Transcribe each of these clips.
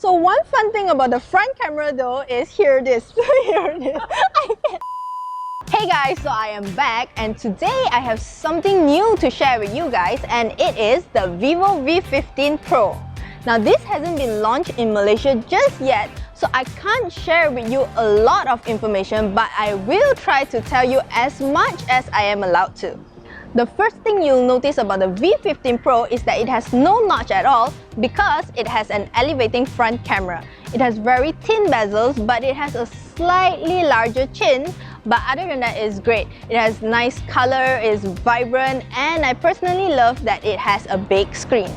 So one fun thing about the front camera though is here it is. Here it is. Hey guys, so I am back and today I have something new to share with you guys, and it is the Vivo V15 Pro. Now this hasn't been launched in Malaysia just yet, so I can't share with you a lot of information, but I will try to tell you as much as I am allowed to. The first thing you'll notice about the V15 Pro is that it has no notch at all because it has an elevating front camera. It has very thin bezels, but it has a slightly larger chin, but other than that, it's great. It has nice color, it's vibrant, and I personally love that it has a big screen.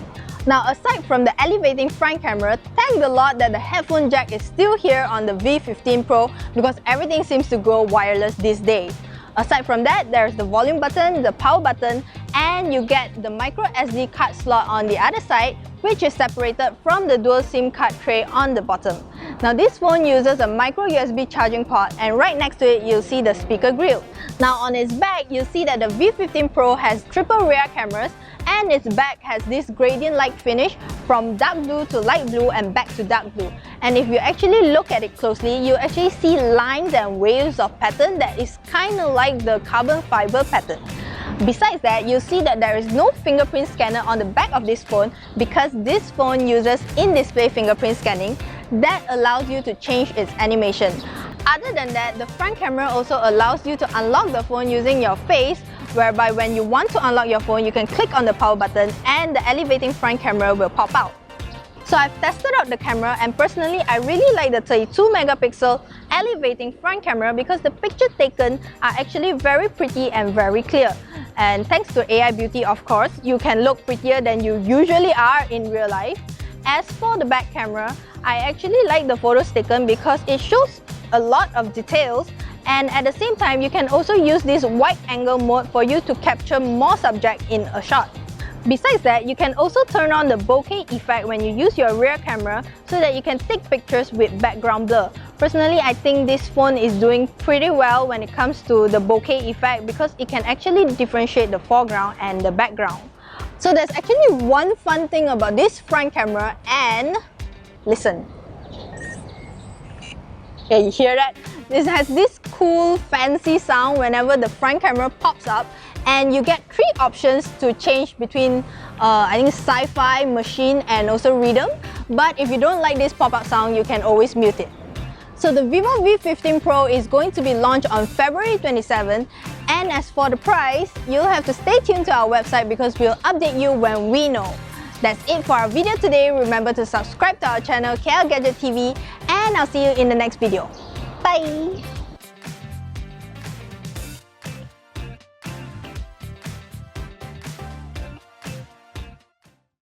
Now, aside from the elevating front camera, thank the Lord that the headphone jack is still here on the V15 Pro because everything seems to go wireless these days. Aside from that, there's the volume button, the power button, and you get the micro SD card slot on the other side, which is separated from the dual SIM card tray on the bottom. Now this phone uses a micro USB charging port, and right next to it you'll see the speaker grille. Now on its back, you'll see that the V15 Pro has triple rear cameras, and its back has this gradient-like finish from dark blue to light blue and back to dark blue. And if you actually look at it closely, you actually see lines and waves of pattern that is kind of like the carbon fiber pattern. Besides that, you'll see that there is no fingerprint scanner on the back of this phone because this phone uses in-display fingerprint scanning that allows you to change its animation. Other than that, the front camera also allows you to unlock the phone using your face, whereby when you want to unlock your phone, you can click on the power button and the elevating front camera will pop out. So I've tested out the camera, and personally I really like the 32 megapixel elevating front camera because the pictures taken are actually very pretty and very clear. And thanks to AI beauty, of course, you can look prettier than you usually are in real life. As for the back camera, I actually like the photos taken because it shows a lot of details, and at the same time you can also use this wide angle mode for you to capture more subject in a shot. Besides that, you can also turn on the bokeh effect when you use your rear camera so that you can take pictures with background blur. Personally, I think this phone is doing pretty well when it comes to the bokeh effect because it can actually differentiate the foreground and the background. So there's actually one fun thing about this front camera, and listen. Yeah, you hear that? This has this cool fancy sound whenever the front camera pops up, and you get three options to change between I think sci-fi, machine, and also rhythm. But if you don't like this pop-up sound, you can always mute it. So the Vivo V15 Pro is going to be launched on February 27, and as for the price, you'll have to stay tuned to our website because we'll update you when we know. That's it for our video today. Remember to subscribe to our channel KLGadgetTV, and I'll see you in the next video. Bye!